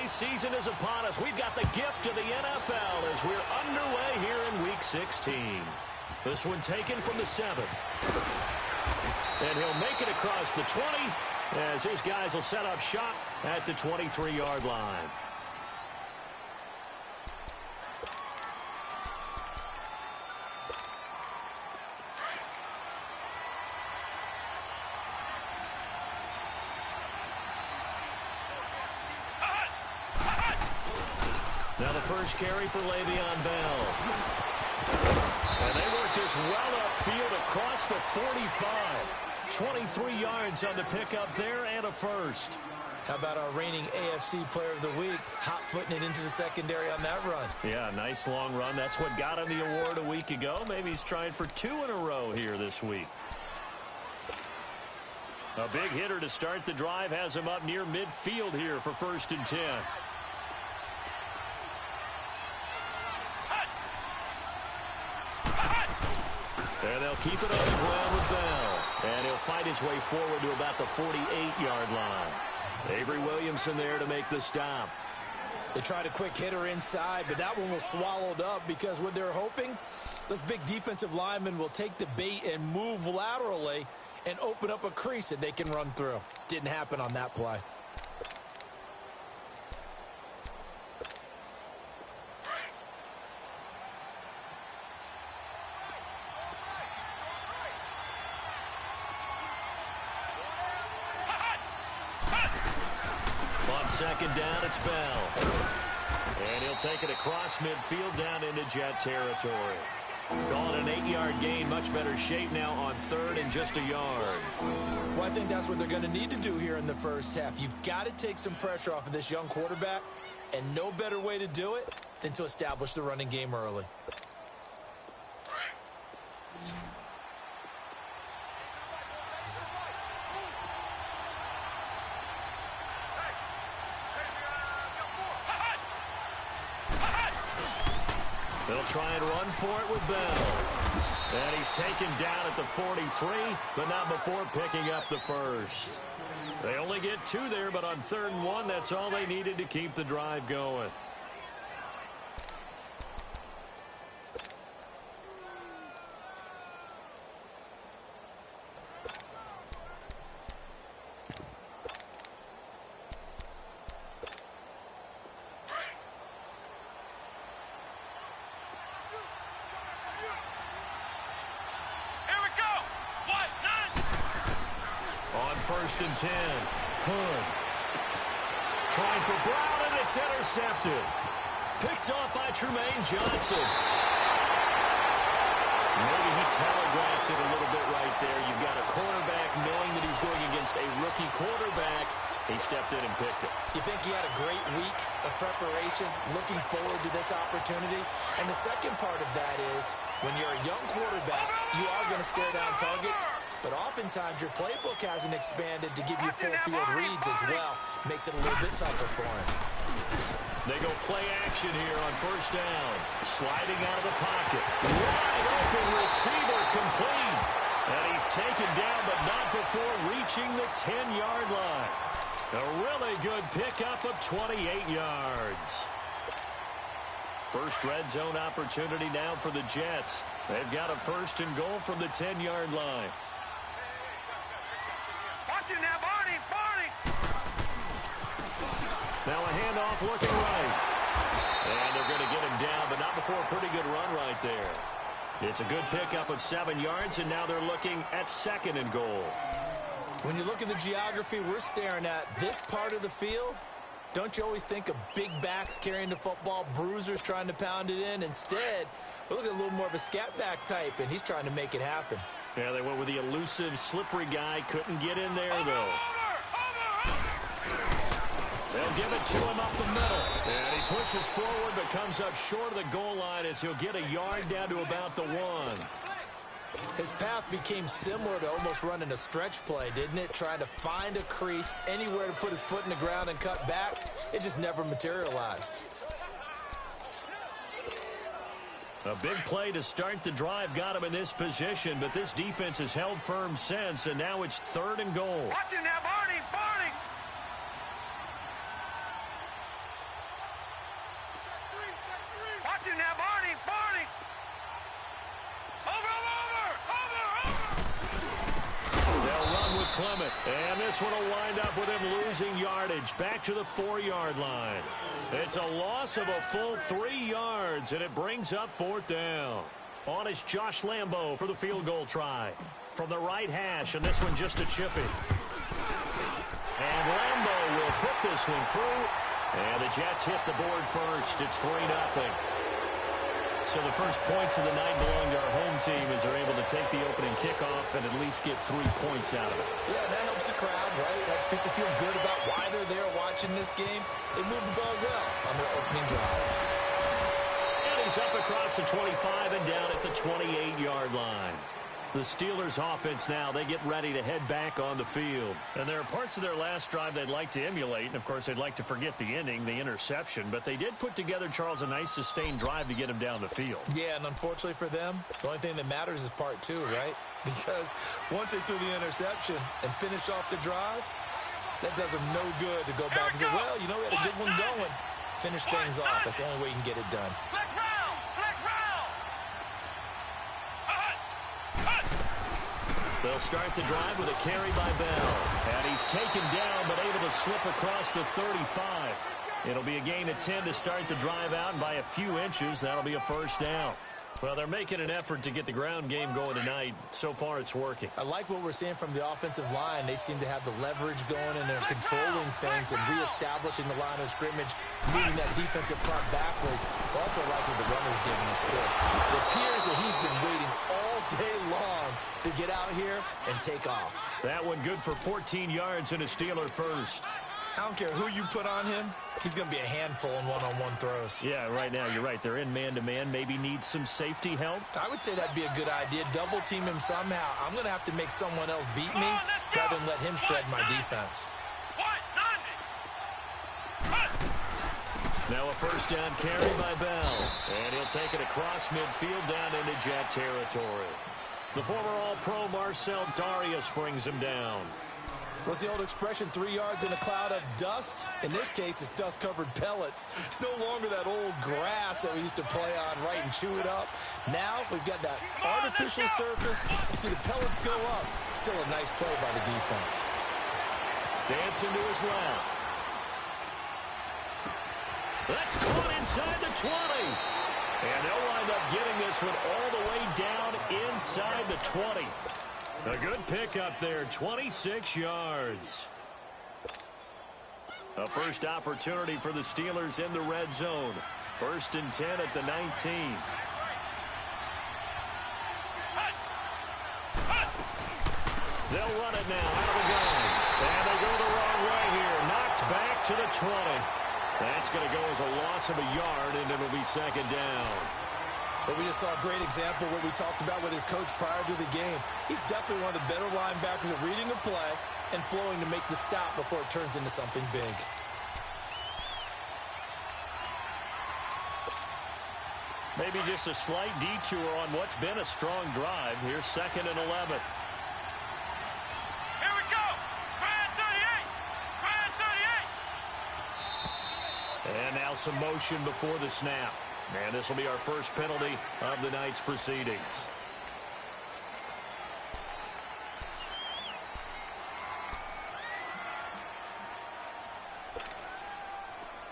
holiday season is upon us. We've got the gift of the NFL as we're underway here in Week 16. This one taken from the 7. And he'll make it across the 20 as his guys will set up shop at the 23-yard line. Now the first carry for Le'Veon Bell. And they work this well upfield across the 45. 23 yards on the pickup there and a first. How about our reigning AFC Player of the Week, hot-footing it into the secondary on that run? Yeah, nice long run. That's what got him the award a week ago. Maybe he's trying for 2 in a row here this week. A big hitter to start the drive has him up near midfield here for 1st and 10. And they'll keep it on the ground with Bell. And he'll fight his way forward to about the 48-yard line. Avery Williamson there to make the stop. They tried a quick hitter inside, but that one was swallowed up because what they're hoping, those big defensive linemen will take the bait and move laterally and open up a crease that they can run through. Didn't happen on that play. Second down, it's Bell. And he'll take it across midfield down into Jet territory. Call it an 8-yard gain. Much better shape now on 3rd and just a yard. Well, I think that's what they're going to need to do here in the first half. You've got to take some pressure off of this young quarterback, and no better way to do it than to establish the running game early. They'll try and run for it with Bell. And he's taken down at the 43, but not before picking up the first. They only get 2 there, but on 3rd and 1, that's all they needed to keep the drive going. First and 10. Hood. Trying for Brown, and it's intercepted. Picked off by Tremaine Johnson. Maybe he telegraphed it a little bit right there. You've got a cornerback knowing that he's going against a rookie quarterback. He stepped in and picked it. You think he had a great week of preparation, looking forward to this opportunity? And the second part of that is, when you're a young quarterback, you are going to stare down targets, but oftentimes your playbook hasn't expanded to give you full field reads as well. Makes it a little bit tougher for him. They go play action here on 1st down. Sliding out of the pocket. Wide open receiver complete. And he's taken down, but not before reaching the 10-yard line. A really good pickup of 28 yards. First red zone opportunity now for the Jets. They've got a 1st and goal from the 10-yard line. Watch it now, Barney, Barney. Now a handoff looking right. And they're going to get him down, but not before a pretty good run right there. It's a good pickup of 7 yards, and now they're looking at 2nd and goal. When you look at the geography we're staring at, this part of the field, don't you always think of big backs carrying the football, bruisers trying to pound it in? Instead, we're looking at a little more of a scat back type, and he's trying to make it happen. Yeah, they went with the elusive, slippery guy. Couldn't get in there, though. They'll give it to him up the middle. And he pushes forward, but comes up short of the goal line as he'll get a yard down to about the 1. His path became similar to almost running a stretch play, didn't it? Trying to find a crease, anywhere to put his foot in the ground and cut back. It just never materialized. A big play to start the drive got him in this position, but this defense has held firm since, and now it's 3rd and goal. Watch it now, Barney, Barney. Clement. And this one will wind up with him losing yardage. Back to the 4-yard line. It's a loss of a full 3 yards, and it brings up 4th down. On is Josh Lambo for the field goal try. From the right hash, and this one just a chippy. And Lambo will put this one through. And the Jets hit the board first. It's 3-0. So the first points of the night belong to our home team as they're able to take the opening kickoff and at least get 3 points out of it. Yeah, and that helps the crowd, right? Helps people feel good about why they're there watching this game. They move the ball well on their opening drive. And he's up across the 25 and down at the 28-yard line. The Steelers offense now, they get ready to head back on the field. And there are parts of their last drive they'd like to emulate. And, of course, they'd like to forget the ending, the interception. But they did put together, Charles, a nice sustained drive to get him down the field. Yeah, and unfortunately for them, the only thing that matters is part 2, right? Because once they threw the interception and finished off the drive, that does them no good to go back and say, well, you know, we had a good one going. Finish things off. That's the only way you can get it done. They'll start the drive with a carry by Bell. And he's taken down, but able to slip across the 35. It'll be a gain of 10 to start the drive out, and by a few inches, that'll be a 1st down. Well, they're making an effort to get the ground game going tonight. So far, it's working. I like what we're seeing from the offensive line. They seem to have the leverage going, and they're controlling things and reestablishing the line of scrimmage, moving that defensive front backwards. I also like what the runner's giving us, too. It appears that he's been waiting all day long to get out here and take off. That one good for 14 yards and a Steeler first. I don't care who you put on him. He's going to be a handful in one-on-one throws. Yeah, right now, you're right. They're in man-to-man. Maybe needs some safety help. I would say that'd be a good idea. Double team him somehow. I'm going to have to make someone else beat me rather than let him shred my defense. Now a 1st down carry by Bell. And he'll take it across midfield down into Jet territory. The former All-Pro Marcel Darius brings him down. What's the old expression, 3 yards in a cloud of dust? In this case, it's dust-covered pellets. It's no longer that old grass that we used to play on, right, and chew it up. Now we've got that artificial surface. You see the pellets go up. Still a nice play by the defense. Dancing to his left. That's caught inside the 20. And they'll wind up getting this one all the way down inside the 20. A good pickup there, 26 yards. A first opportunity for the Steelers in the red zone. 1st and 10 at the 19. They'll run it now out of the gun. And they go the wrong way here. Knocked back to the 20. That's going to go as a loss of a yard, and it'll be 2nd down. But we just saw a great example of what we talked about with his coach prior to the game. He's definitely one of the better linebackers at reading a play and flowing to make the stop before it turns into something big. Maybe just a slight detour on what's been a strong drive. Here's 2nd and 11. Here we go. Try 38. And now some motion before the snap. And this will be our first penalty of the night's proceedings.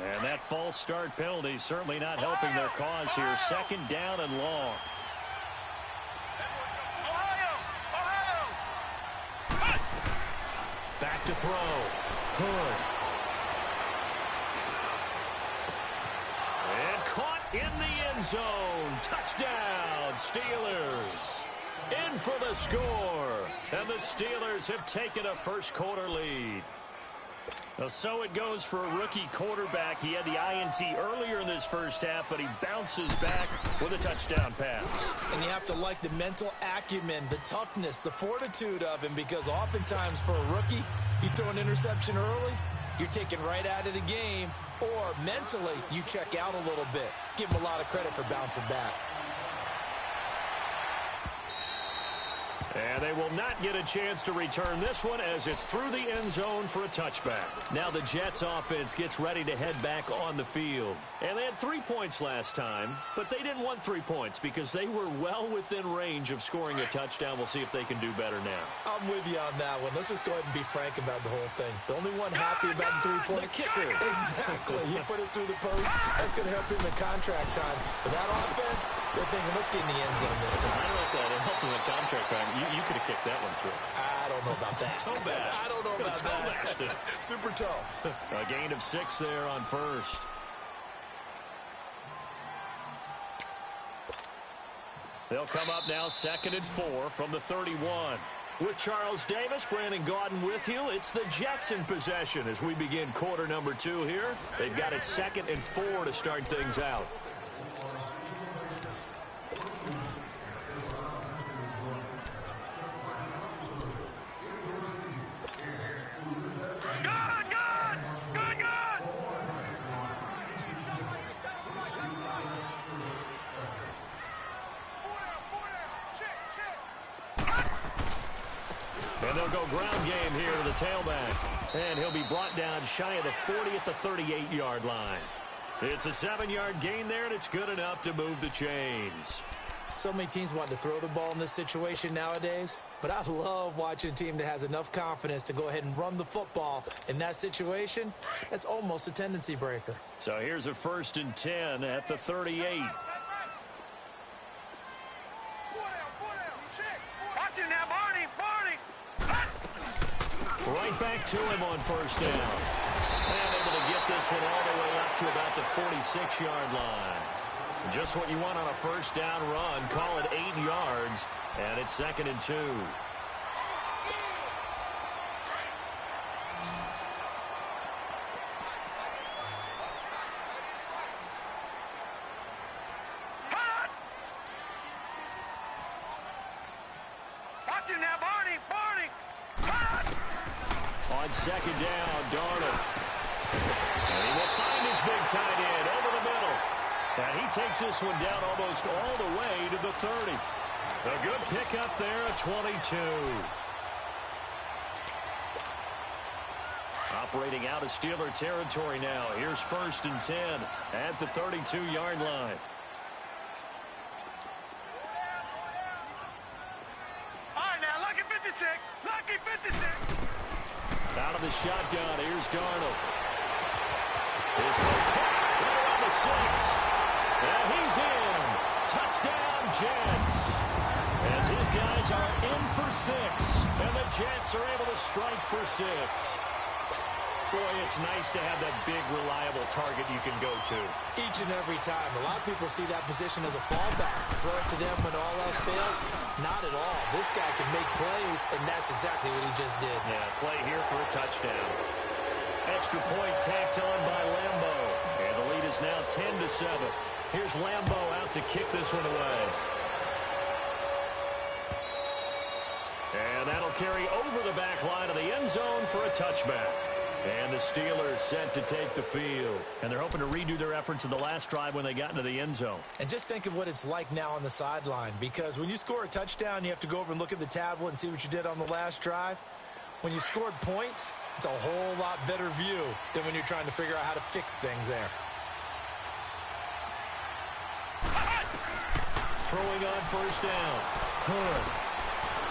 And that false start penalty certainly not helping their cause here. 2nd down and long. Back to throw. Hood. And caught in the end zone. Touchdown, Steelers. In for the score. And the Steelers have taken a first quarter lead. Well, so it goes for a rookie quarterback. He had the INT earlier in this first half, but he bounces back with a touchdown pass. And you have to like the mental acumen, the toughness, the fortitude of him, because oftentimes for a rookie, you throw an interception early, you're taken right out of the game, or mentally, you check out a little bit. Give him a lot of credit for bouncing back. And they will not get a chance to return this one as it's through the end zone for a touchback. Now the Jets offense gets ready to head back on the field. And they had 3 points last time, but they didn't want 3 points because they were well within range of scoring a touchdown. We'll see if they can do better now. I'm with you on that one. Let's just go ahead and be frank about the whole thing. The only one happy about the 3-point kicker. Exactly. He put it through the post. That's going to help him in contract time. For that offense, they're thinking, let's get in the end zone this time. I don't know if that helped him in contract time. You could have kicked that one through. I don't know about that. Toe bash. I don't know about that. Super toe. A gain of 6 there on first. They'll come up now 2nd and 4 from the 31. With Charles Davis, Brandon Gaudin with you. It's the Jets in possession as we begin quarter number 2 here. They've got it 2nd and 4 to start things out. And they'll go ground game here to the tailback. And he'll be brought down shy of the 40 at the 38-yard line. It's a 7-yard gain there, and it's good enough to move the chains. So many teams want to throw the ball in this situation nowadays, but I love watching a team that has enough confidence to go ahead and run the football. In that situation, that's almost a tendency breaker. So here's a 1st and 10 at the 38. Watch it now, Barney. Right back to him on 1st down. And able to get this one all the way up to about the 46-yard line. Just what you want on a 1st down run. Call it 8 yards, and it's 2nd and 2. Watch it now, Barney. On 2nd down, Darnold. And he will find his big tight end over the middle. And he takes this one down almost all the way to the 30. A good pickup there, a 22. Operating out of Steeler territory now. Here's 1st and 10 at the 32-yard line. All right, now, lucky 56. Lucky 56. Out of the shotgun, here's Darnold. This one caught right around the 6. And he's in. Touchdown, Jets. As his guys are in for 6. And the Jets are able to strike for 6. Boy, it's nice to have that big, reliable target you can go to. Each and every time. A lot of people see that position as a fallback. Throw it to them when all else fails. Not at all. This guy can make plays, and that's exactly what he just did. Yeah, play here for a touchdown. Extra point tacked on by Lambo. And the lead is now 10-7. Here's Lambo out to kick this one away. And that'll carry over the back line of the end zone for a touchback. And the Steelers set to take the field. And they're hoping to redo their efforts in the last drive when they got into the end zone. And just think of what it's like now on the sideline. Because when you score a touchdown, you have to go over and look at the tablet and see what you did on the last drive. When you scored points, it's a whole lot better view than when you're trying to figure out how to fix things there. Throwing on 1st down. Hood.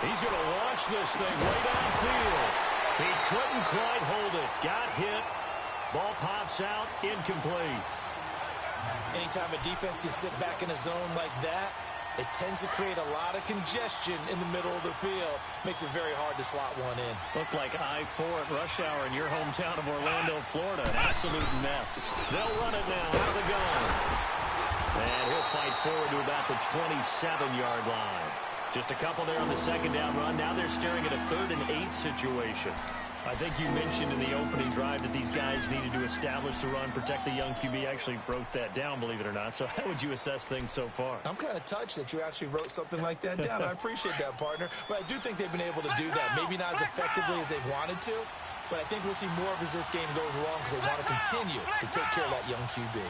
He's going to launch this thing way downfield. He couldn't quite hold it. Got hit. Ball pops out. Incomplete. Anytime a defense can sit back in a zone like that, it tends to create a lot of congestion in the middle of the field. Makes it very hard to slot one in. Looked like I-4 at rush hour in your hometown of Orlando, Florida. An absolute mess. They'll run it now out of the gun. And he'll fight forward to about the 27-yard line. Just a couple there on the 2nd down run. Now they're staring at a 3rd and 8 situation. I think you mentioned in the opening drive that these guys needed to establish the run, protect the young QB. I actually wrote that down, believe it or not. So how would you assess things so far? I'm kind of touched that you actually wrote something like that down. I appreciate that, partner. But I do think they've been able to do that. Maybe not as effectively as they've wanted to, but I think we'll see more of as this game goes along because they want to continue to take care of that young QB.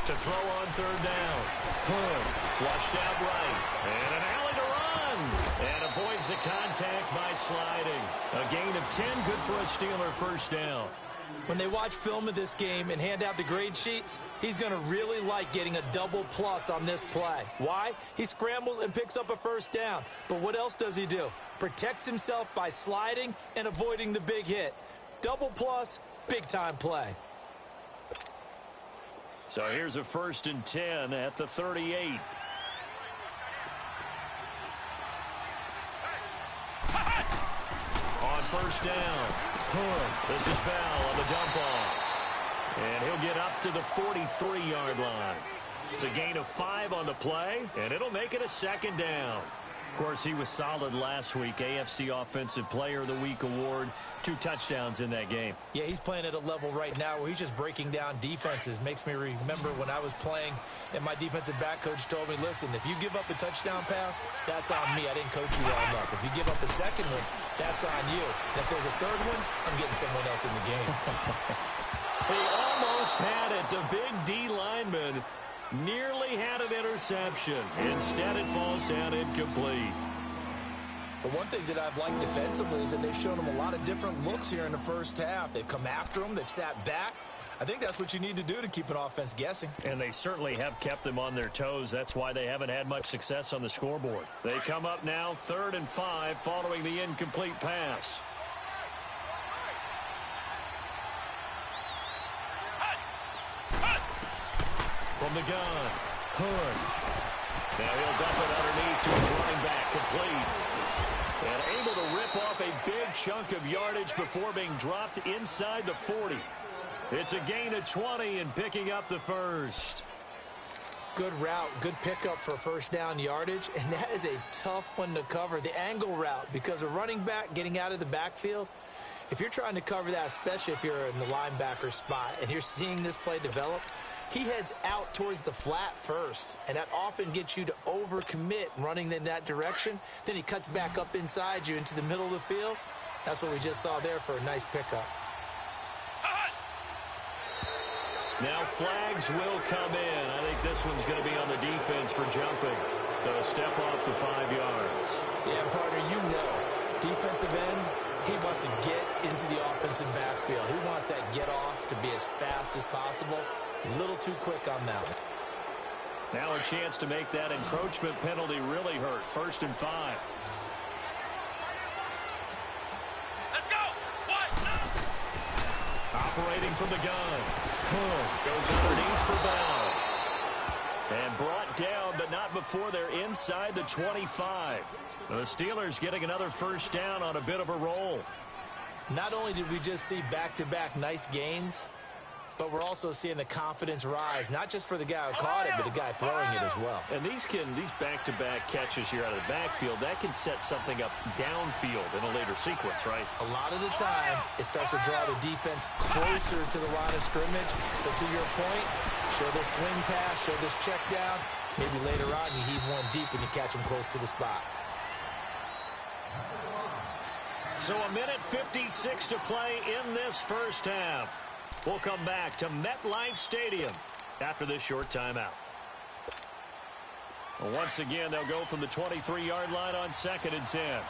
To throw on 3rd down. Hood flushed out right. And an alley to run. And avoids the contact by sliding. A gain of 10, good for a Steeler first down. When they watch film of this game and hand out the grade sheets, he's going to really like getting a double plus on this play. Why? He scrambles and picks up a first down. But what else does he do? Protects himself by sliding and avoiding the big hit. Double plus, big-time play. So here's a 1st and 10 at the 38. On first down, this is Bell on the dump off. And he'll get up to the 43-yard line. It's a gain of 5 on the play, and it'll make it a 2nd down. Of course, he was solid last week. AFC Offensive Player of the Week award. 2 touchdowns in that game. Yeah, he's playing at a level right now where he's just breaking down defenses. Makes me remember when I was playing and my defensive back coach told me, listen, if you give up a touchdown pass, that's on me. I didn't coach you well enough. If you give up a second one, that's on you. And if there's a third one, I'm getting someone else in the game. He almost had it. The big D lineman nearly had an interception. Instead, it falls down incomplete. But one thing that I've liked defensively is that they've shown him a lot of different looks here in the first half. They've come after him. They've sat back. I think that's what you need to do to keep an offense guessing. And they certainly have kept them on their toes. That's why they haven't had much success on the scoreboard. They come up now 3rd and 5 following the incomplete pass. From the gun, Hood. Now he'll dump it underneath to his running back, complete. And able to rip off a big chunk of yardage before being dropped inside the 40. It's a gain of 20 and picking up the first. Good route, good pickup for first down yardage, and that is a tough one to cover, the angle route, because a running back getting out of the backfield, if you're trying to cover that, especially if you're in the linebacker spot and you're seeing this play develop, he heads out towards the flat first, and that often gets you to overcommit running in that direction. Then he cuts back up inside you into the middle of the field. That's what we just saw there for a nice pickup. Now flags will come in. I think this one's going to be on the defense for jumping. They'll step off the 5 yards. Yeah, partner, you know, defensive end, he wants to get into the offensive backfield. He wants that get off to be as fast as possible. A little too quick on that one. Now a chance to make that encroachment penalty really hurt. 1st and 5. Let's go. What? Operating from the gun. Goes underneath for Bell. And brought down, but not before they're inside the 25. The Steelers getting another first down on a bit of a roll. Not only did we just see back-to-back nice gains, but we're also seeing the confidence rise, not just for the guy who caught it, but the guy throwing it as well. And these back-to-back catches here out of the backfield, that can set something up downfield in a later sequence, right? A lot of the time, it starts to draw the defense closer to the line of scrimmage. So to your point, show this swing pass, show this check down. Maybe later on you heave one deep and you catch him close to the spot. So a minute 56 to play in this first half. We'll come back to MetLife Stadium after this short timeout. Well, once again, they'll go from the 23-yard line on 2nd and 10.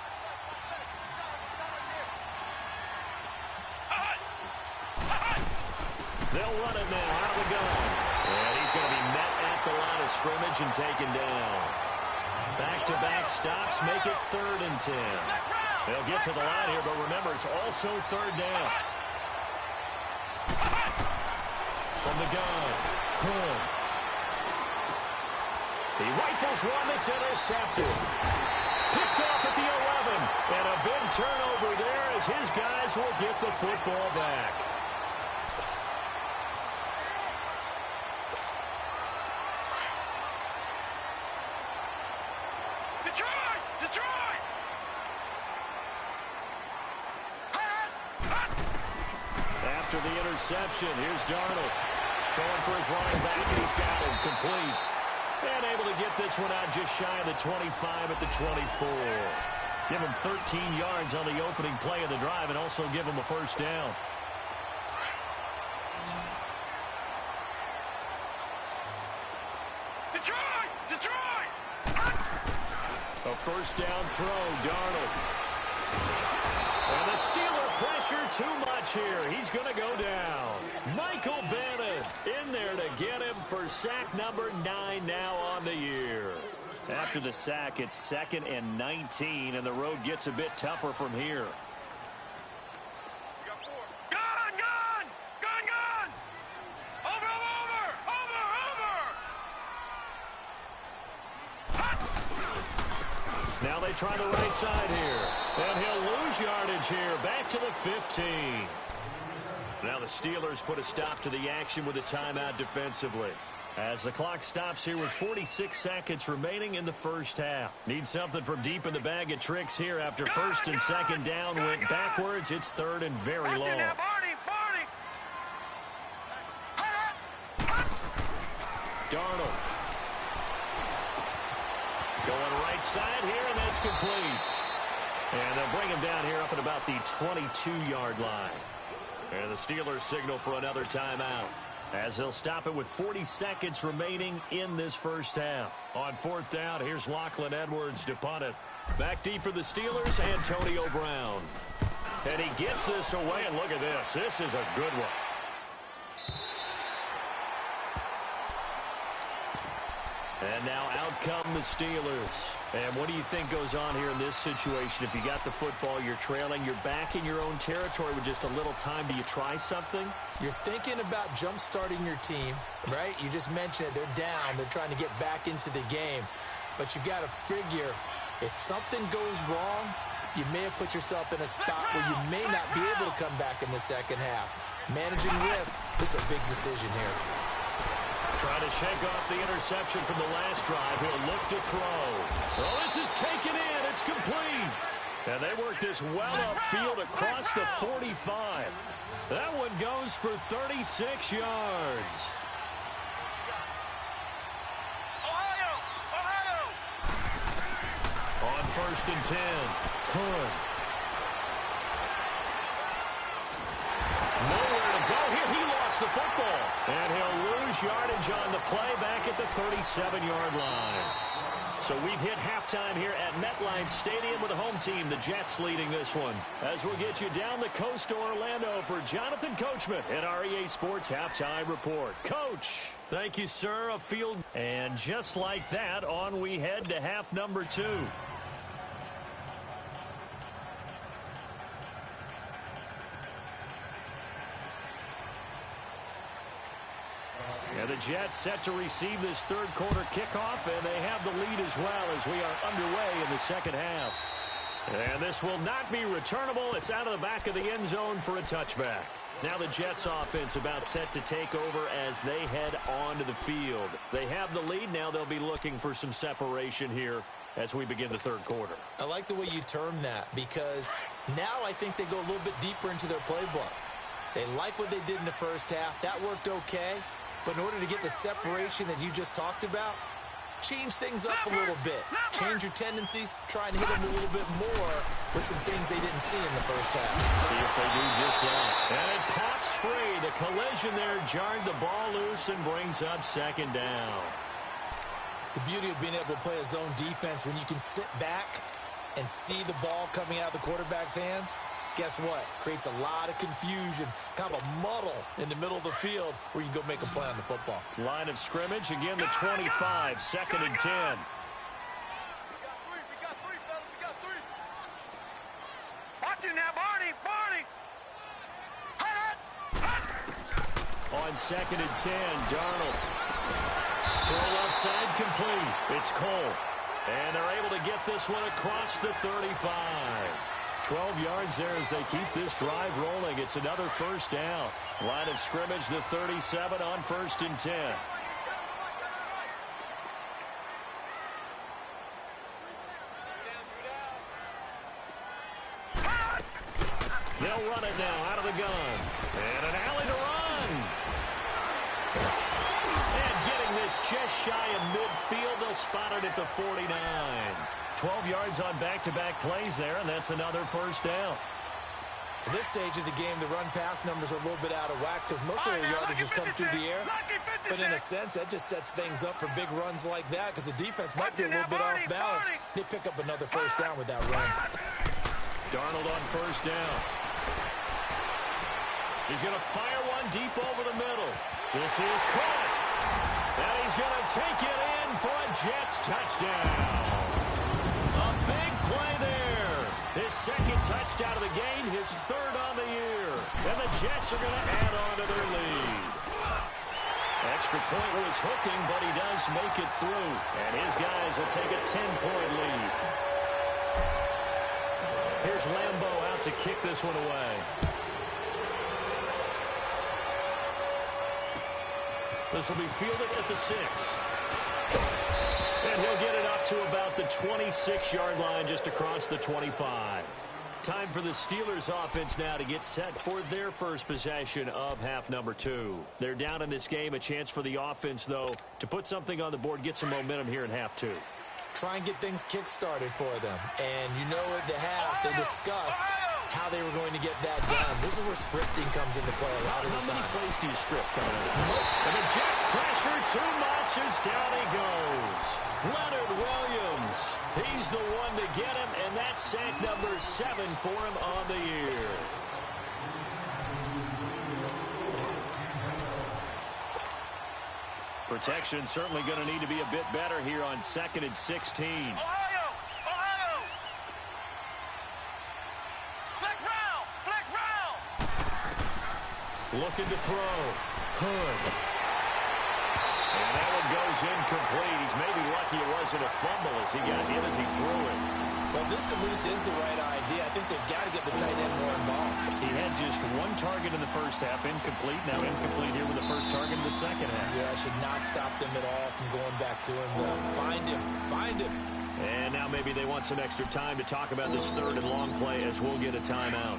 They'll run it now out of the gun. And he's going to be met at the line of scrimmage and taken down. Back-to-back stops make it 3rd and 10. They'll get to the line here, but remember, it's also 3rd down. From the gun, Hood. He rifles one that's intercepted. Picked off at the 11. And a big turnover there as his guys will get the football back. Detroit! Detroit! After the interception, here's Darnold. Throwing for his running back, and he's got him complete. And able to get this one out just shy of the 25 at the 24. Give him 13 yards on the opening play of the drive and also give him a first down. Detroit! Detroit! A A first down throw, Darnold. And the Steeler pressure too much here. He's going to go down. Michael Bannon in there to get him for sack number 9 now on the year. After the sack, it's 2nd and 19, and the road gets a bit tougher from here. Now they try the right side here. And he'll lose yardage here. Back to the 15. Now the Steelers put a stop to the action with a timeout defensively. As the clock stops here with 46 seconds remaining in the first half. Need something from deep in the bag of tricks here after first and second down went backwards. It's 3rd and very long. Darnold. Going right side here, and that's complete. And they'll bring him down here up at about the 22-yard line. And the Steelers signal for another timeout, as they'll stop it with 40 seconds remaining in this first half. On 4th down, here's Lachlan Edwards to punt it. Back deep for the Steelers, Antonio Brown. And he gets this away, and look at this. This is a good one. And now out come the Steelers. And what do you think goes on here in this situation? If you got the football, you're trailing, you're back in your own territory with just a little time. Do you try something? You're thinking about jump-starting your team, right? You just mentioned it. They're down. They're trying to get back into the game. But you got to figure, if something goes wrong, you may have put yourself in a spot where you may not be able to come back in the second half. Managing risk, this is a big decision here. Trying to shake off the interception from the last drive. He'll look to throw. Oh, this is taken in. It's complete. And they work this well upfield across the 45. That one goes for 36 yards. On 1st and 10. Hunt. Nowhere to go here. He lost the football. And he'll lose yardage on the play back at the 37-yard line. So we've hit halftime here at MetLife Stadium with the home team, the Jets, leading this one. As we'll get you down the coast to Orlando for Jonathan Coachman at our EA Sports Halftime Report. Coach, thank you, sir. A field. And just like that, on we head to half number 2. And the Jets set to receive this third quarter kickoff, and they have the lead as well as we are underway in the second half. And this will not be returnable. It's out of the back of the end zone for a touchback. Now the Jets offense about set to take over as they head onto the field. They have the lead. Now they'll be looking for some separation here as we begin the third quarter. I like the way you term that, because now I think they go a little bit deeper into their playbook. They like what they did in the first half. That worked okay. But in order to get the separation that you just talked about, change things up a little bit. Change your tendencies, try and hit them a little bit more with some things they didn't see in the first half. See if they do just that. And it pops free. The collision there jarred the ball loose and brings up second down. The beauty of being able to play a zone defense when you can sit back and see the ball coming out of the quarterback's hands, guess what? Creates a lot of confusion, kind of a muddle in the middle of the field where you can go make a play on the football. Line of scrimmage, again the 25, 2nd and 10. We got three, fellas. We got three. Watch it now, Barney. On 2nd and 10, Darnold. Throw left side complete. It's Cole. And they're able to get this one across the 35. 12 yards there as they keep this drive rolling. It's another first down. Line of scrimmage, the 37 on 1st and 10. They'll run it now out of the gun. And an alley to run. And getting this just shy of midfield. They'll spot it at the 49. 12 yards on back-to-back plays there, and that's another first down. At this stage of the game, the run-pass numbers are a little bit out of whack because most of their yardage has come through the air. But in a sense, that just sets things up for big runs like that because the defense might be a little bit off balance. They pick up another first down with that run. Darnold on first down. He's going to fire one deep over the middle. This is caught. And he's going to take it in for a Jets touchdown. A big play there. His second touchdown of the game, his third on the year. And the Jets are going to add on to their lead. Extra point was hooking, but he does make it through. And his guys will take a 10-point lead. Here's Lambeau out to kick this one away. This will be fielded at the 6. And he'll get it up to about the 26-yard line just across the 25. Time for the Steelers offense now to get set for their first possession of half number 2. They're down in this game. A chance for the offense, though, to put something on the board, get some momentum here in half 2. Try and get things kick-started for them. And you know at the half, they discussed how they were going to get that done. This is where scripting comes into play a lot of the time. How many plays do you script coming out of this? And the Jets pressure too much as down he goes. Leonard Williams. He's the one to get him, and that's sack number 7 for him on the year. Protection certainly going to need to be a bit better here on 2nd and 16. Ohio! Ohio! Flex round! Flex round! Looking to throw. Hood. And that one goes incomplete. He's maybe lucky it wasn't a fumble as he got hit as he threw it. Well, this at least is the right idea. I think they've got to get the tight end more involved. He had just one target in the first half, incomplete. Now incomplete here with the first target in the second half. Yeah, should not stop them at all from going back to him. Find him. Find him. And now maybe they want some extra time to talk about this third and long play as we'll get a timeout.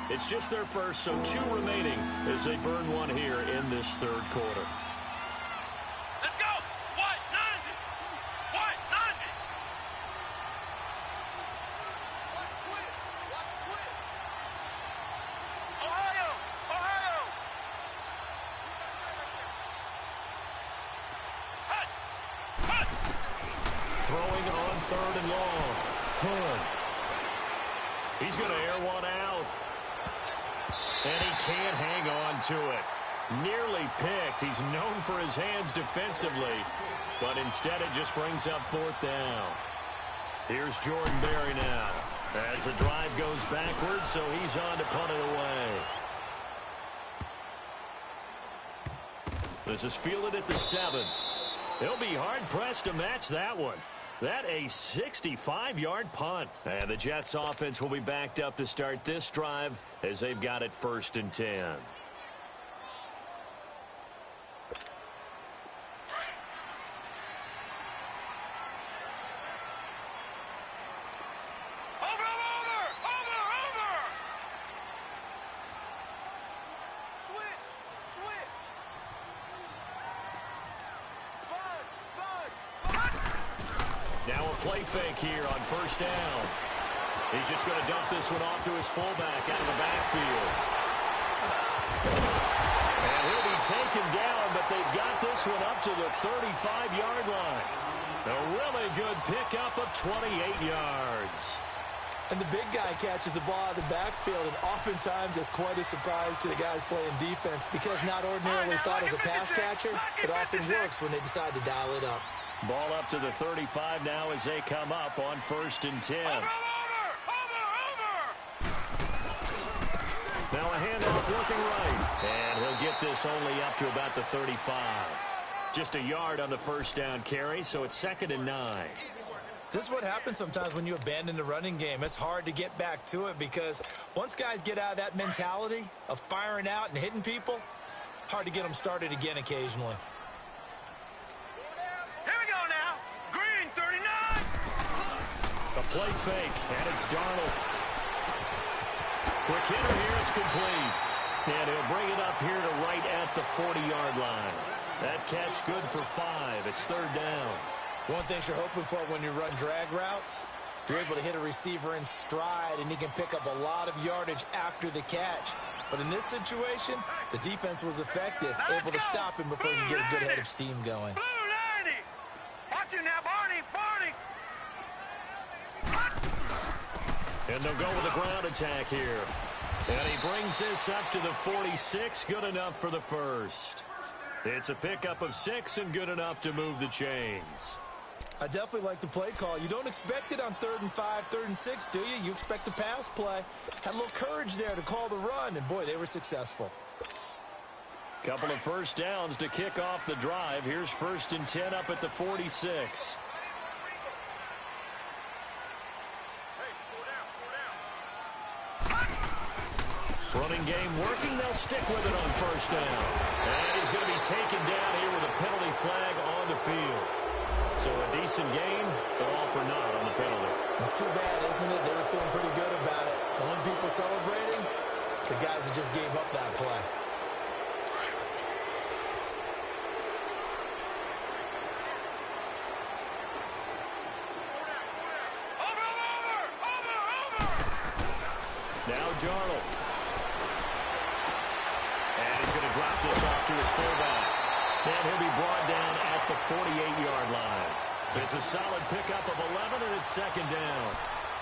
It's just their first, so 2 remaining as they burn one here in this third quarter. Let's go! What? 90! What? 90! Watch quit! Watch quit! Ohio! Ohio! Hut! Hut! Throwing on third and long. Hood. He's going to air one out. And he can't hang on to it. Nearly picked. He's known for his hands defensively. But instead it just brings up 4th down. Here's Jordan Berry now. As the drive goes backwards, so he's on to punt it away. This is fielded at the 7. He'll be hard-pressed to match that one. That a 65-yard punt. And the Jets offense will be backed up to start this drive as they've got it 1st and 10. Over! Switch! Switch! Sponge! Now a play fake here on 1st down. He's just going to dump this one off to his fullback out of the backfield. And he'll be taken down, but they've got this one up to the 35-yard line. A really good pickup of 28 yards. And the big guy catches the ball out of the backfield, and oftentimes it's quite a surprise to the guys playing defense because not ordinarily thought as a pass catcher, it often works when they decide to dial it up. Ball up to the 35 now as they come up on 1st and 10. Now a handoff looking right. And he'll get this only up to about the 35. Just a yard on the 1st down carry, so it's 2nd and 9. This is what happens sometimes when you abandon the running game. It's hard to get back to it because once guys get out of that mentality of firing out and hitting people, hard to get them started again occasionally. Here we go now. Green 39. A play fake, and it's Darnold. Quick hitter here, it's complete. And he'll bring it up here to right at the 40-yard line. That catch good for 5. It's 3rd down. One thing you're hoping for when you run drag routes, you're able to hit a receiver in stride, and he can pick up a lot of yardage after the catch. But in this situation, the defense was effective, able to stop him before he could get a good head of steam going. Blue 90. Watch it now, Barney. Barney. And they'll go with a ground attack here. And he brings this up to the 46. Good enough for the first. It's a pickup of 6 and good enough to move the chains. I definitely like the play call. You don't expect it on 3rd and 5, 3rd and 6, do you? You expect a pass play. Had a little courage there to call the run, and boy, they were successful. Couple of first downs to kick off the drive. Here's 1st and 10 up at the 46. Running game working. They'll stick with it on 1st down. And he's going to be taken down here with a penalty flag on the field. So a decent game, but all for naught on the penalty. It's too bad, isn't it? They were feeling pretty good about it. The only people celebrating, the guys who just gave up that play. Now Darnold. And he's going to drop this off to his fullback. And he'll be brought down at the 48-yard line. It's a solid pickup of 11, and it's 2nd down.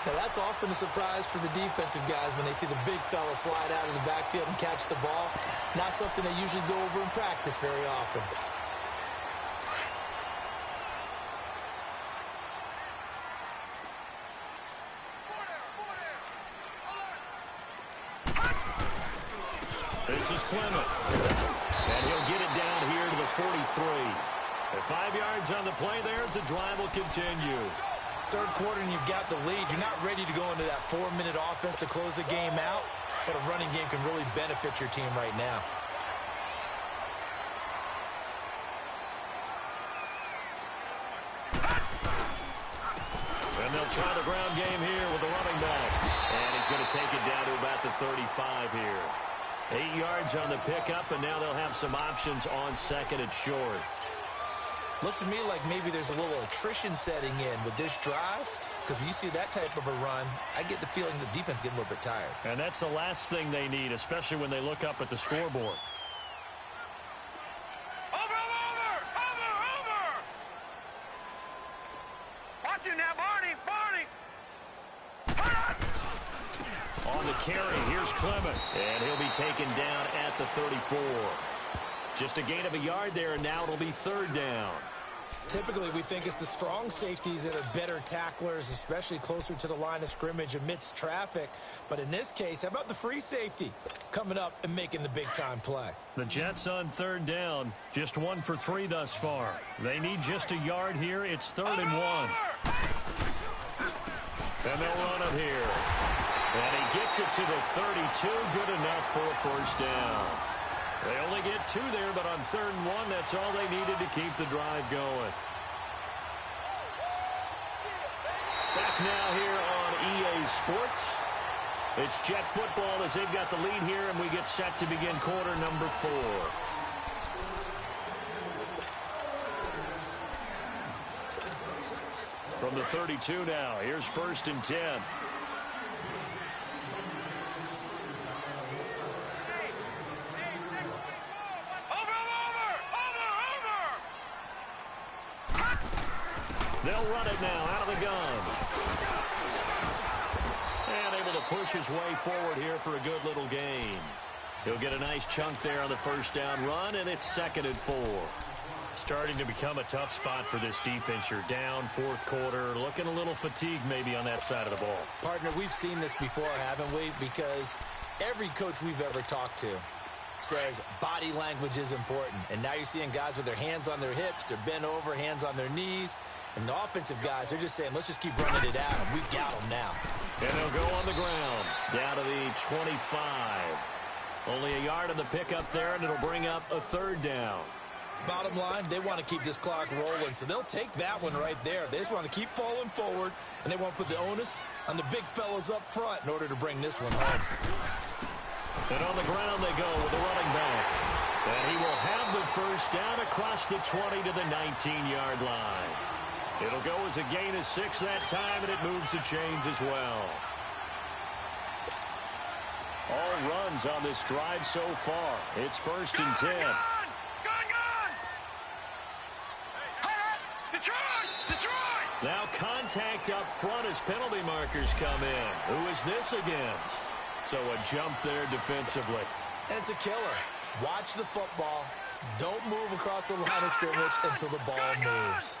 Now, that's often a surprise for the defensive guys when they see the big fella slide out of the backfield and catch the ball. Not something they usually go over in practice very often. This is Clement. And he'll get it down here to the 43. At 5 yards on the play there, the drive will continue. 3rd quarter and you've got the lead. You're not ready to go into that 4-minute offense to close the game out, but a running game can really benefit your team right now. And they'll try the ground game here with the running back. And he's going to take it down to about the 35 here. 8 yards on the pickup, and now they'll have some options on 2nd and short. Looks to me like maybe there's a little attrition setting in with this drive, because when you see that type of a run, I get the feeling the defense getting a little bit tired. And that's the last thing they need, especially when they look up at the scoreboard. Over. Watch it now, Barney. On the carry, here's Clement. And he'll be taken down at the 34. Just a gain of a yard there, and now it'll be 3rd down. Typically, we think it's the strong safeties that are better tacklers, especially closer to the line of scrimmage amidst traffic. But in this case, how about the free safety coming up and making the big-time play? The Jets on 3rd down, just 1 for 3 thus far. They need just a yard here. It's 3rd and 1. And they'll run it here. And he gets it to the 32. Good enough for a 1st down. They only get 2 there, but on 3rd and 1, that's all they needed to keep the drive going. Back now here on EA Sports. It's Jet football as they've got the lead here, and we get set to begin quarter number 4. From the 32 now, here's 1st and 10. They'll run it now out of the gun. And able to push his way forward here for a good little gain. He'll get a nice chunk there on the 1st down run, and it's 2nd and 4. Starting to become a tough spot for this defense. You're down 4th quarter, looking a little fatigued maybe on that side of the ball. Partner, we've seen this before, haven't we? Because every coach we've ever talked to says body language is important. And now you're seeing guys with their hands on their hips, they're bent over, hands on their knees. And the offensive guys, they're just saying, let's just keep running it out, and we've got them now. And they'll go on the ground, down to the 25. Only a yard on the pickup there, and it'll bring up a 3rd down. Bottom line, they want to keep this clock rolling, so they'll take that one right there. They just want to keep falling forward, and they want to put the onus on the big fellas up front in order to bring this one home. And on the ground they go with the running back. And he will have the 1st down across the 20 to the 19-yard line. It'll go as a gain of 6 that time, and it moves the chains as well. all runs on this drive so far. It's 1st and 10. Gun! Detroit! Now contact up front as penalty markers come in. Who is this against? So a jump there defensively. And it's a killer. Watch the football. Don't move across the line of scrimmage until the ball moves.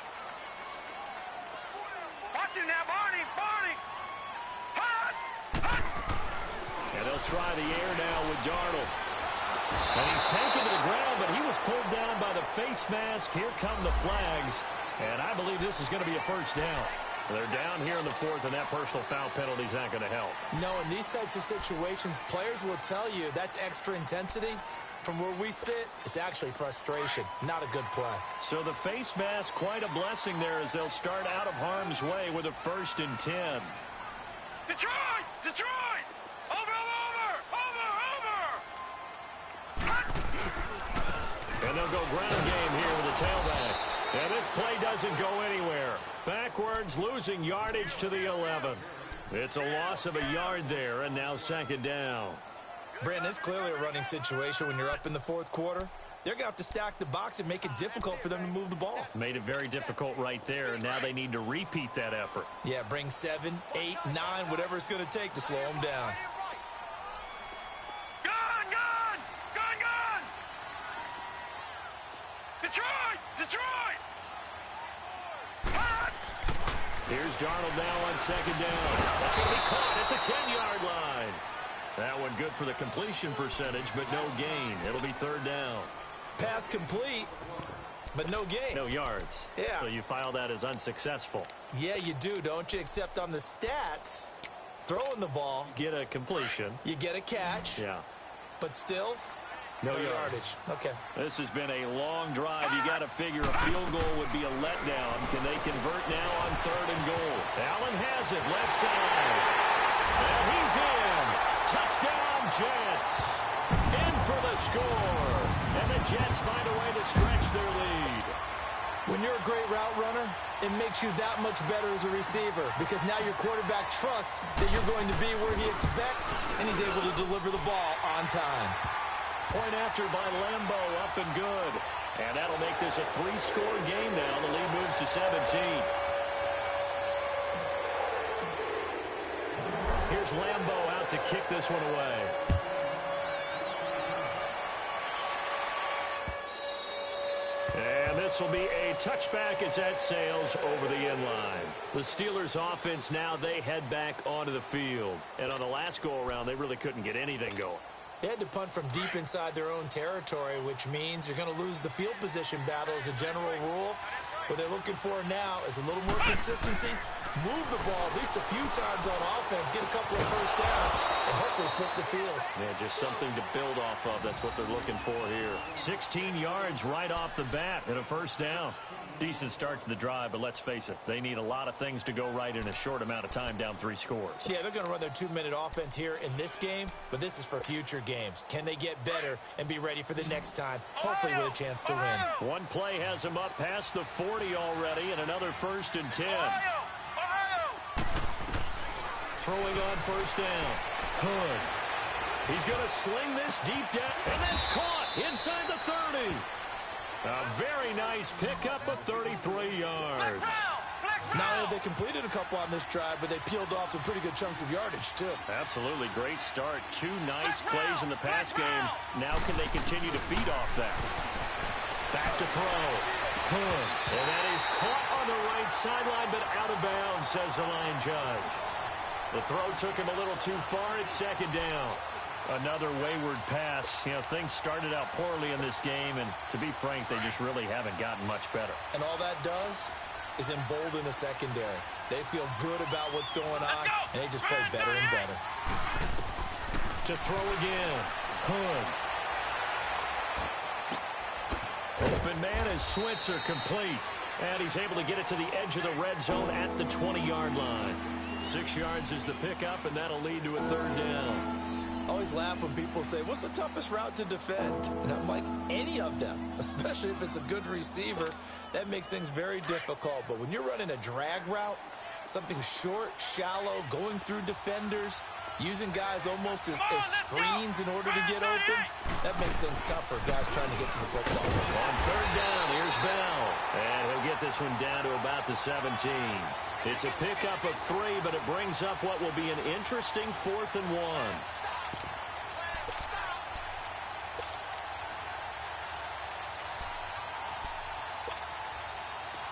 Watch him now, Barney! And they'll try the air now with Darnold. And he's taken to the ground, but he was pulled down by the face mask. Here come the flags. And I believe this is going to be a first down. They're down here in the 4th, and that personal foul penalty is not going to help. No, in these types of situations, players will tell you that's extra intensity. From where we sit, it's actually frustration, not a good play. So the face mask, quite a blessing there as they'll start out of harm's way with a 1st and 10. Detroit! Over! And they'll go ground game here with a tailback. And this play doesn't go anywhere. Backwards, losing yardage to the 11. It's a loss of a yard there, and now 2nd down. Brandon, it's clearly a running situation when you're up in the 4th quarter. They're going to have to stack the box and make it difficult for them to move the ball. Made it very difficult right there, and now they need to repeat that effort. Yeah, bring 7, 8, 9, whatever it's going to take to slow them down. Gun! Detroit! Here's Darnold now on 2nd down. That's going to be caught at the 10-yard line. That one good for the completion percentage, but no gain. It'll be 3rd down. Pass complete, but no gain. No yards. Yeah. So you file that as unsuccessful. Yeah, you do, don't you? Except on the stats, throwing the ball, Get a completion. you get a catch, Yeah. but still, No yardage. Okay. This has been a long drive. You got to figure a field goal would be a letdown. Can they convert now on 3rd and goal? Allen has it, left side. And he's in. Touchdown, Jets. In for the score. And the Jets find a way to stretch their lead. When you're a great route runner, it makes you that much better as a receiver because now your quarterback trusts that you're going to be where he expects, and he's able to deliver the ball on time. Point after by Lambo, up and good. And that'll make this a 3-score game now. The lead moves to 17. Here's Lambo out to kick this one away. And this will be a touchback as that sails over the end line. The Steelers offense now, they head back onto the field. And on the last go-around, they really couldn't get anything going. They had to punt from deep inside their own territory, which means you're going to lose the field position battle as a general rule. What they're looking for now is a little more consistency, move the ball at least a few times on offense, get a couple of first downs, and hopefully flip the field. Yeah, just something to build off of. That's what they're looking for here. 16 yards right off the bat and a 1st down. Decent start to the drive, but let's face it, they need a lot of things to go right in a short amount of time, down 3 scores. Yeah, they're going to run their 2-minute offense here in this game, but this is for future games. Can they get better and be ready for the next time, hopefully with a chance to win? One play has them up past the 40 already, and another 1st and 10. Throwing on 1st down. Hood. He's going to sling this deep down, and that's caught inside the 30. A very nice pickup of 33 yards. Not only have they completed a couple on this drive, but they peeled off some pretty good chunks of yardage, too. Absolutely great start. 2 nice plays in the pass game. Now can they continue to feed off that? Back to throw. Hood. And that is caught on the right sideline, but out of bounds, says the line judge. The throw took him a little too far. It's 2nd down. Another wayward pass. You know, things started out poorly in this game, and to be frank, they just really haven't gotten much better. And all that does is embolden the secondary. They feel good about what's going on, and they just play better and better. To throw again. Hood. Open man is Switzer, complete. And he's able to get it to the edge of the red zone at the 20-yard line. 6 yards is the pickup, and that'll lead to a 3rd down. I always laugh when people say, what's the toughest route to defend? And I'm like, any of them, especially if it's a good receiver. That makes things very difficult. But when you're running a drag route, something short, shallow, going through defenders, Using guys almost as screens in order to get open, that makes things tough for guys trying to get to the football. On third down, here's Bell. And he'll get this one down to about the 17. It's a pickup of 3, but it brings up what will be an interesting 4th and 1.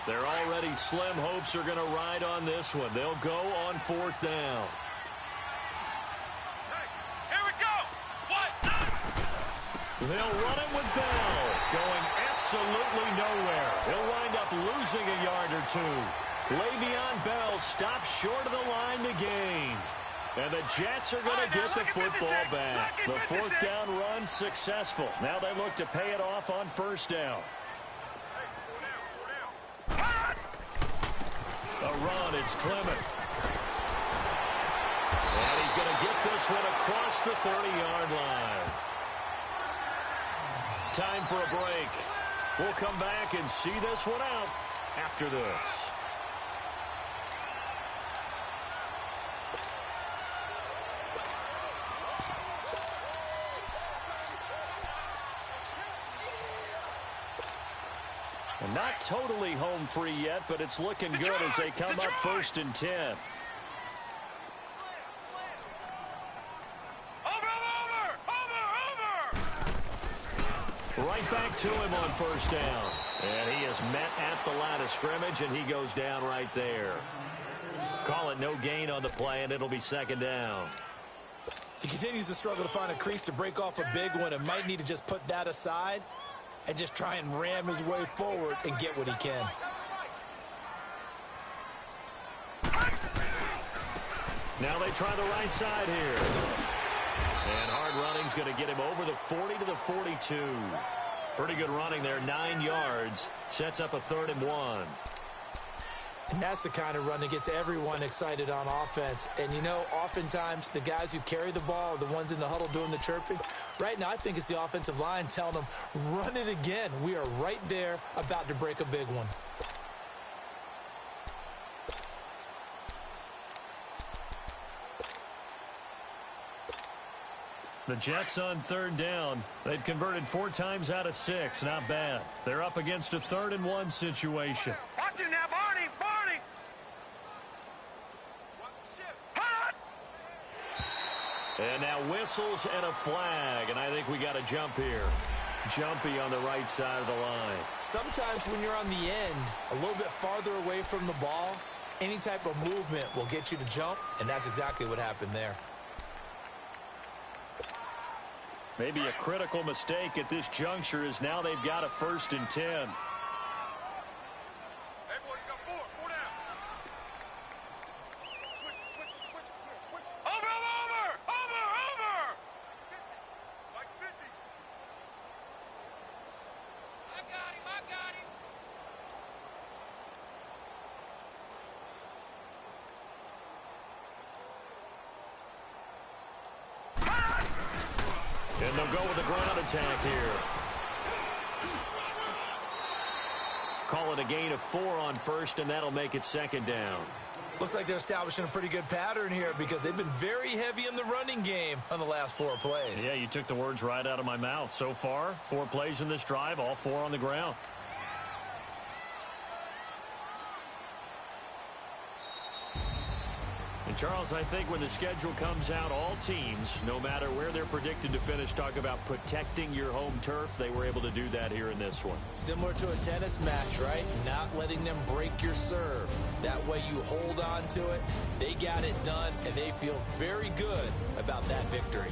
Their already slim hopes are going to ride on this one. They'll go on 4th down. Here we go. What? They'll run it with Bell, going absolutely nowhere. He'll wind up losing a yard or 2. Le'Veon Bell stops short of the line to gain. And the Jets are going to get the football back. The 4th down run successful. Now they look to pay it off on 1st down. A run, it's Clement. And he's going to get this one across the 30-yard line. Time for a break. We'll come back and see this one out after this. Not totally home free yet, but it's looking good as they come up 1st and 10. Right back to him on 1st down. And he is met at the line of scrimmage, and he goes down right there. Call it no gain on the play, and it'll be 2nd down. He continues to struggle to find a crease to break off a big one and might need to just put that aside and just try and ram his way forward and get what he can. Now they try the right side here. And hard running's going to get him over the 40 to the 42. Pretty good running there, 9 yards. Sets up a 3rd and 1. And that's the kind of run that gets everyone excited on offense. And, you know, oftentimes the guys who carry the ball are the ones in the huddle doing the chirping. Right now, I think it's the offensive line telling them, run it again. We are right there about to break a big one. The Jets on 3rd down. They've converted 4 times out of 6. Not bad. They're up against a 3rd and 1 situation. Watch it now, Barney. Barney. Hot. And now whistles and a flag. And I think we got a jump here. Jumpy on the right side of the line. Sometimes when you're on the end, a little bit farther away from the ball, any type of movement will get you to jump. And that's exactly what happened there. Maybe a critical mistake at this juncture is now they've got a 1st and 10. Hey, boy, you got 4. 4 down. Switch. Over. Mike's 50. I got him. And they'll go with a ground attack here. Call it a gain of 4 on 1st, and that'll make it 2nd down. Looks like they're establishing a pretty good pattern here because they've been very heavy in the running game on the last 4 plays. Yeah, you took the words right out of my mouth. So far, 4 plays in this drive, all 4 on the ground. And Charles, I think when the schedule comes out, all teams, no matter where they're predicted to finish, talk about protecting your home turf. They were able to do that here in this one. Similar to a tennis match, right? Not letting them break your serve. That way you hold on to it. They got it done, and they feel very good about that victory.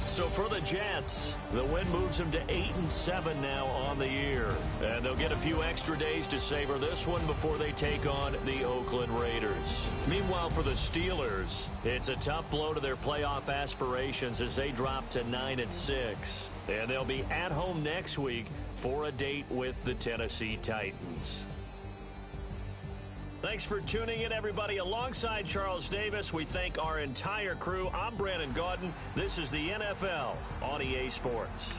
So for the Jets, the win moves them to 8-7 now on the year. And they'll get a few extra days to savor this one before they take on the Oakland Raiders. Meanwhile, for the Steelers, it's a tough blow to their playoff aspirations as they drop to 9-6. And they'll be at home next week for a date with the Tennessee Titans. Thanks for tuning in, everybody. Alongside Charles Davis, we thank our entire crew. I'm Brandon Gaudin. This is the NFL on EA Sports.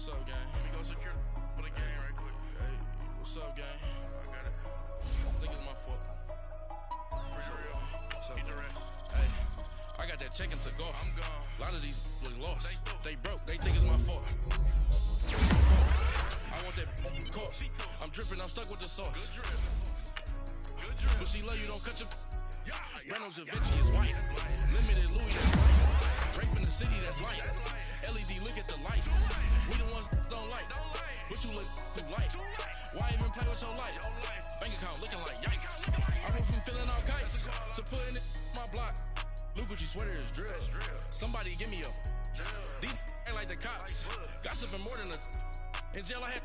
What's up, gang? Let me go secure for the game right quick. Hey, what's up, gang? I got it. I think it's my fault. For real. What's up, Keep the gang? rest. Hey, I got that checking to go. I'm gone. A lot of these look lost. They They broke. They think it's my fault. I want that court. I'm dripping. I'm stuck with the sauce. Good drip. Good drip. But she love you. Don't cut your. Yeah, Reynolds Da Vinci is white. Limited Louis, that's light. Rape in the city, that's light. LED, look at the light. We the ones don't like. But you look too light. Why even play with your life? Bank account looking like yikes. I went from feeling all kites to putting it in my block. Blue Gucci sweater is drill. Somebody give me a. These act like the cops. Gossiping more than a. In jail I had